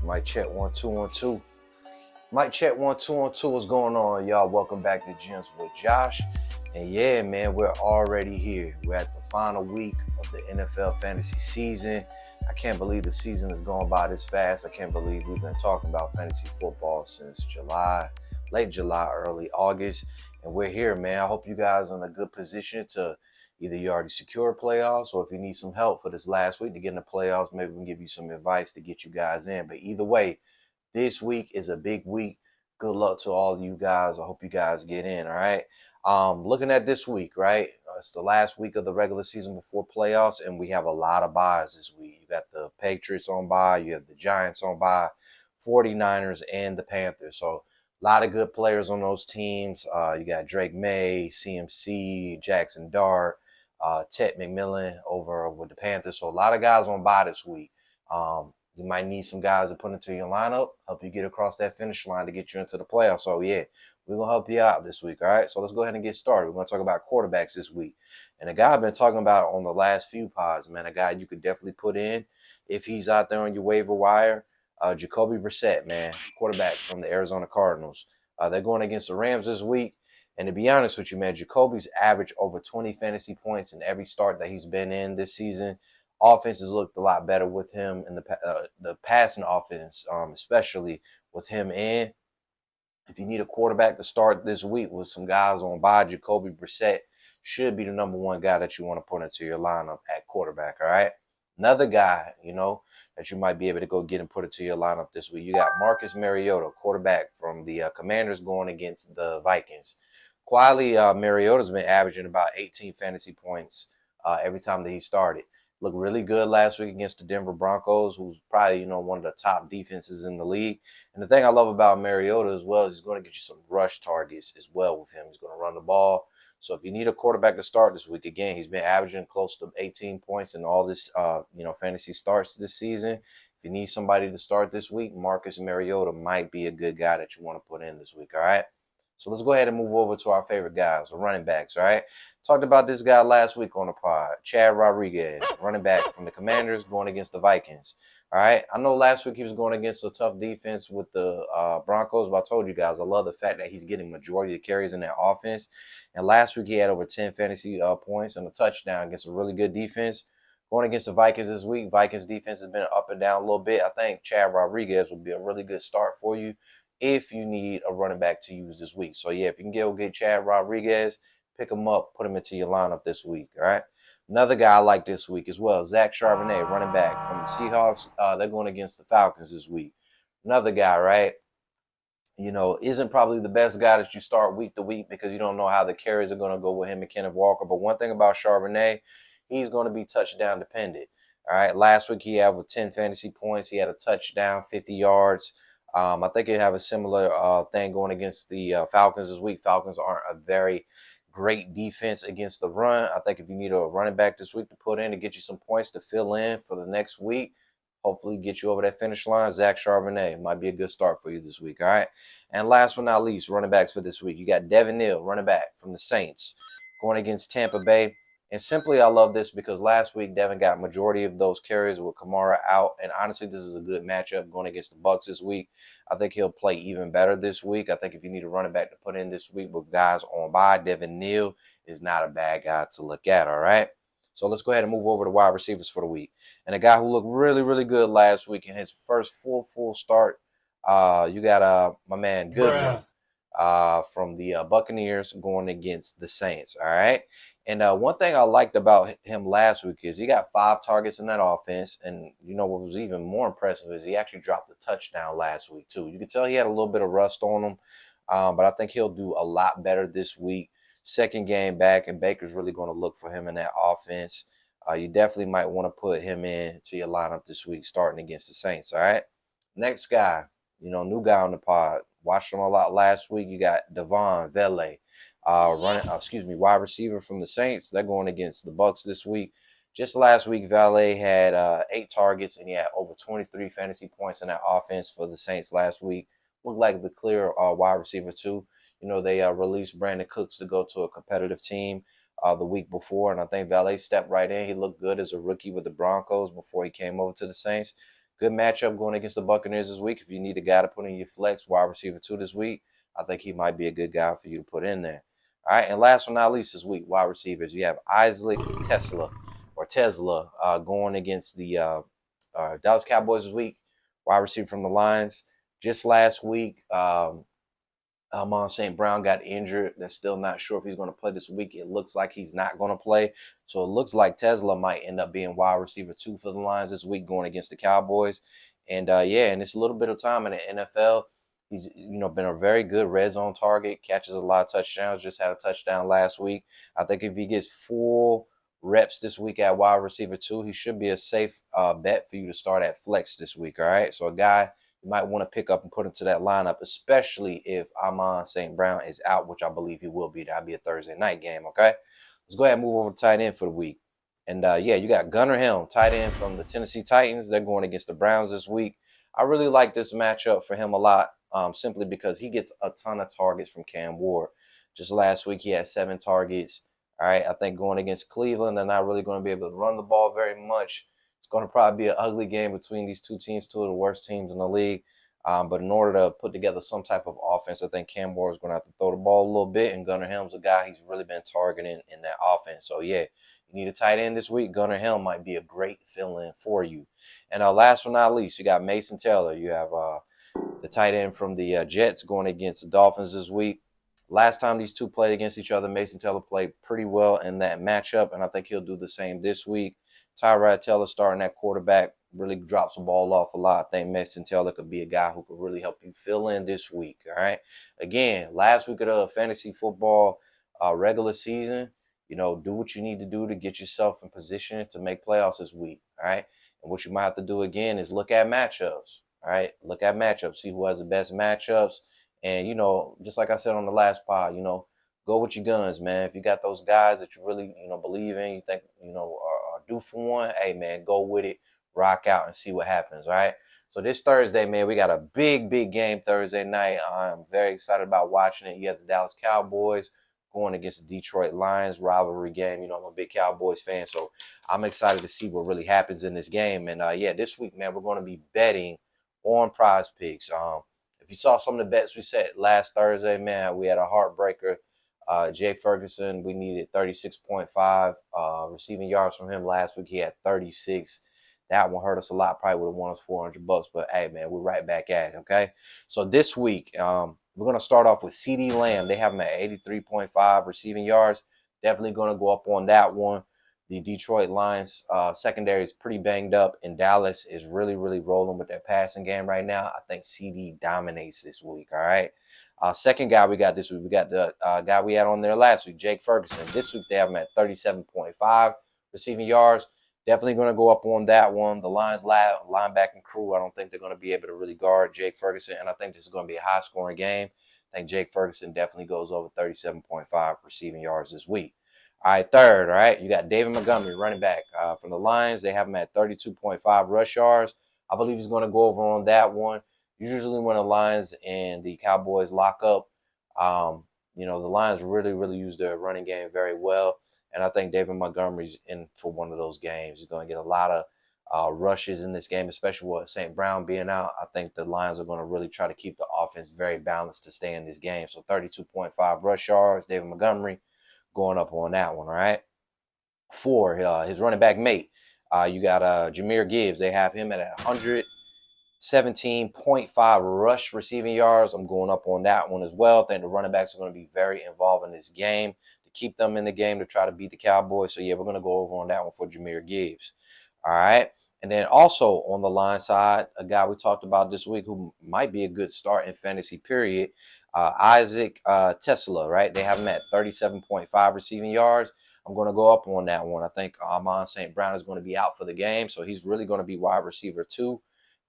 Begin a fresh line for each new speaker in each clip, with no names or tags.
Mic check 1 2 1 2. Mic check 1 2 1 2. What's going on, y'all? Welcome back to Gyms with Josh. And yeah, man, we're already here. We're at the final week of the NFL fantasy season. I can't believe the season is going by this fast. I can't believe we've been talking about fantasy football since July, late July, early August. And we're here, man. I hope you guys are in a good position to either you already secure playoffs, or if you need some help for this last week to get in the playoffs, maybe we can give you some advice to get you guys in. But either way, this week is a big week. Good luck to all of you guys. I hope you guys get in, all right? Looking at this week, right? It's the last week of the regular season before playoffs, and we have a lot of buys this week. You got the Patriots on bye, you have the Giants on bye, 49ers, and the Panthers. So a lot of good players on those teams. You got Drake May, CMC, Jackson Dart, Ted McMillan over with the Panthers. So a lot of guys on bye this week. You might need some guys to put into your lineup, help you get across that finish line to get you into the playoffs. So, yeah, we're going to help you out this week, all right? So let's go ahead and get started. We're going to talk about quarterbacks this week. And a guy I've been talking about on the last few pods, man, a guy you could definitely put in if he's out there on your waiver wire, Jacoby Brissett, man, quarterback from the Arizona Cardinals. They're going against the Rams this week. And to be honest with you, man, Jacoby's averaged over 20 fantasy points in every start that he's been in this season. Offense has looked a lot better with him in the passing offense, especially with him in. If you need a quarterback to start this week with some guys on bye, Jacoby Brissett should be the number one guy that you want to put into your lineup at quarterback, all right? Another guy, that you might be able to go get and put into your lineup this week. You got Marcus Mariota, quarterback from the Commanders going against the Vikings. Quietly, Mariota's been averaging about 18 fantasy points every time that he started. Looked really good last week against the Denver Broncos, who's probably, one of the top defenses in the league. And the thing I love about Mariota as well is he's going to get you some rush targets as well with him. He's going to run the ball. So if you need a quarterback to start this week, again, he's been averaging close to 18 points in all this, fantasy starts this season. If you need somebody to start this week, Marcus Mariota might be a good guy that you want to put in this week, all right? So let's go ahead and move over to our favorite guys, the running backs, all right? Talked about this guy last week on the pod, Chad Rodriguez, running back from the Commanders going against the Vikings, all right? I know last week he was going against a tough defense with the Broncos, but I told you guys I love the fact that he's getting majority of carries in that offense. And last week he had over 10 fantasy points and a touchdown against a really good defense. Going against the Vikings this week, Vikings defense has been up and down a little bit. I think Chad Rodriguez will be a really good start for you if you need a running back to use this week. So, yeah, if you can get Chad Rodriguez, pick him up, put him into your lineup this week, all right? Another guy I like this week as well, Zach Charbonnet, running back from the Seahawks. They're going against the Falcons this week. Another guy, right, isn't probably the best guy that you start week to week because you don't know how the carries are going to go with him and Kenneth Walker. But one thing about Charbonnet, he's going to be touchdown dependent. All right, last week he had over 10 fantasy points. He had a touchdown, 50 yards. I think he'll have a similar thing going against the Falcons this week. Falcons aren't a very great defense against the run. I think if you need a running back this week to put in to get you some points to fill in for the next week, hopefully get you over that finish line, Zach Charbonnet might be a good start for you this week, all right? And last but not least, running backs for this week. You got Devin Neal, running back from the Saints, going against Tampa Bay. And simply, I love this because last week, Devin got majority of those carries with Kamara out. And honestly, this is a good matchup going against the Bucs this week. I think he'll play even better this week. I think if you need a running back to put in this week with guys on bye, Devin Neal is not a bad guy to look at, all right? So let's go ahead and move over to wide receivers for the week. And a guy who looked really, really good last week in his first full start, you got my man Goodwin from the Buccaneers going against the Saints, all right? And one thing I liked about him last week is he got 5 targets in that offense. And, what was even more impressive is he actually dropped a touchdown last week, too. You could tell he had a little bit of rust on him, but I think he'll do a lot better this week. Second game back, and Baker's really going to look for him in that offense. You definitely might want to put him in to your lineup this week, starting against the Saints, all right? Next guy, new guy on the pod. Watched him a lot last week. You got Devon Vele. Wide receiver from the Saints. They're going against the Bucs this week. Just last week, Valet had 8 targets and he had over 23 fantasy points in that offense for the Saints last week. Looked like the clear wide receiver too. They released Brandon Cooks to go to a competitive team the week before, and I think Valet stepped right in. He looked good as a rookie with the Broncos before he came over to the Saints. Good matchup going against the Buccaneers this week. If you need a guy to put in your flex wide receiver 2 this week, I think he might be a good guy for you to put in there. All right, and last but not least this week, wide receivers. You have Isaac Tesla going against the Dallas Cowboys this week. Wide receiver from the Lions. Just last week, Amon St. Brown got injured. They're still not sure if he's going to play this week. It looks like he's not going to play. So it looks like Tesla might end up being wide receiver 2 for the Lions this week going against the Cowboys. And and it's a little bit of time in the NFL. He's been a very good red zone target, catches a lot of touchdowns, just had a touchdown last week. I think if he gets full reps this week at wide receiver 2, he should be a safe bet for you to start at flex this week. All right. So a guy you might want to pick up and put into that lineup, especially if Amon St. Brown is out, which I believe he will be. That'll be a Thursday night game, okay? Let's go ahead and move over to tight end for the week. And, you got Gunnar Helm, tight end from the Tennessee Titans. They're going against the Browns this week. I really like this matchup for him a lot, simply because he gets a ton of targets from Cam Ward. Just last week, he had 7 targets. All right, I think going against Cleveland, they're not really going to be able to run the ball very much. It's going to probably be an ugly game between these two teams, two of the worst teams in the league. But in order to put together some type of offense, I think Cam Ward is going to have to throw the ball a little bit. And Gunnar Helm's a guy he's really been targeting in that offense. So, yeah, you need a tight end this week. Gunnar Helm might be a great fill-in for you. And last but not least, you got Mason Taylor. You have the tight end from the Jets going against the Dolphins this week. Last time these two played against each other, Mason Taylor played pretty well in that matchup, and I think he'll do the same this week. Tyrod Taylor starting at quarterback really drops the ball off a lot. I think Mason Taylor could be a guy who could really help you fill in this week, all right? Again, last week of the fantasy football regular season, do what you need to do to get yourself in position to make playoffs this week, all right? And what you might have to do again is look at matchups, all right? Look at matchups, see who has the best matchups. And, just like I said on the last pod, go with your guns, man. If you got those guys that you really, believe in, you think, are due for one, hey, man, go with it, rock out and see what happens, all right? So this Thursday, man, we got a big, big game Thursday night. I'm very excited about watching it. You have the Dallas Cowboys going against the Detroit Lions, rivalry game. I'm a big Cowboys fan, so I'm excited to see what really happens in this game. And, this week, man, we're going to be betting on Prize Picks. If you saw some of the bets we set last Thursday, man, we had a heartbreaker. Jake Ferguson, we needed 36.5 receiving yards from him last week. He had 36. That one hurt us a lot. Probably would have won us $400. But, hey, man, we're right back at it, okay? So this week, we're going to start off with CeeDee Lamb. They have him at 83.5 receiving yards. Definitely going to go up on that one. The Detroit Lions secondary is pretty banged up, and Dallas is really, really rolling with their passing game right now. I think CD dominates this week, all right? Second guy we got this week, we got the guy we had on there last week, Jake Ferguson. This week they have him at 37.5 receiving yards. Definitely going to go up on that one. The Lions linebacking crew, I don't think they're going to be able to really guard Jake Ferguson, and I think this is going to be a high-scoring game. I think Jake Ferguson definitely goes over 37.5 receiving yards this week. All right, third, all right, you got David Montgomery, running back from the Lions. They have him at 32.5 rush yards. I believe he's going to go over on that one. Usually when the Lions and the Cowboys lock up, the Lions really, really use their running game very well. And I think David Montgomery's in for one of those games. He's going to get a lot of rushes in this game, especially with St. Brown being out. I think the Lions are going to really try to keep the offense very balanced to stay in this game. So 32.5 rush yards, David Montgomery going up on that one, all right? 4, his running back mate, you got Jahmyr Gibbs. They have him at 117.5 rush receiving yards. I'm going up on that one as well. I think the running backs are going to be very involved in this game to keep them in the game to try to beat the Cowboys. So, yeah, we're going to go over on that one for Jahmyr Gibbs, all right? And then also on the line side, a guy we talked about this week who might be a good start in fantasy period, Isaac Tesla, right? They have him at 37.5 receiving yards. I'm going to go up on that one. I think Amon St. Brown is going to be out for the game, so he's really going to be wide receiver 2. I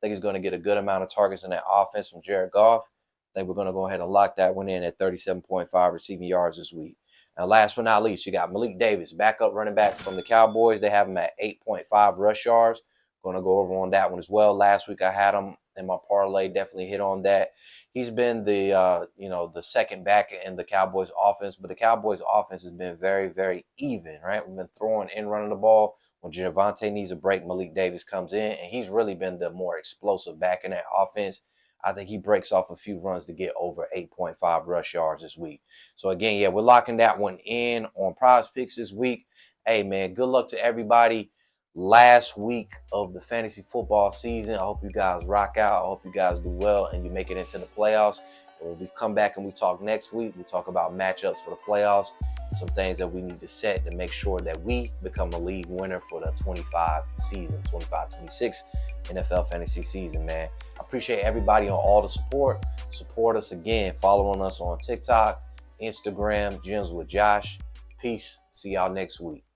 think he's going to get a good amount of targets in that offense from Jared Goff. I think we're going to go ahead and lock that one in at 37.5 receiving yards this week. And last but not least, you got Malik Davis, backup running back from the Cowboys. They have him at 8.5 rush yards. Going to go over on that one as well. Last week I had him in my parlay, definitely hit on that. He's been the the second back in the Cowboys offense, but the Cowboys offense has been very, very even, right? We've been throwing and running the ball. When Javonte needs a break, Malik Davis comes in, and he's really been the more explosive back in that offense. I think he breaks off a few runs to get over 8.5 rush yards this week. So again, yeah, we're locking that one in on Prize Picks this week. Hey, man, good luck to everybody. Last week of the fantasy football season. I hope you guys rock out. I hope you guys do well and you make it into the playoffs. And when we come back and we talk next week, we talk about matchups for the playoffs, some things that we need to set to make sure that we become a league winner for the 25-26 NFL fantasy season, man. I appreciate everybody on all the support. Support us again. Following us on TikTok, Instagram, Gyms with Josh. Peace. See y'all next week.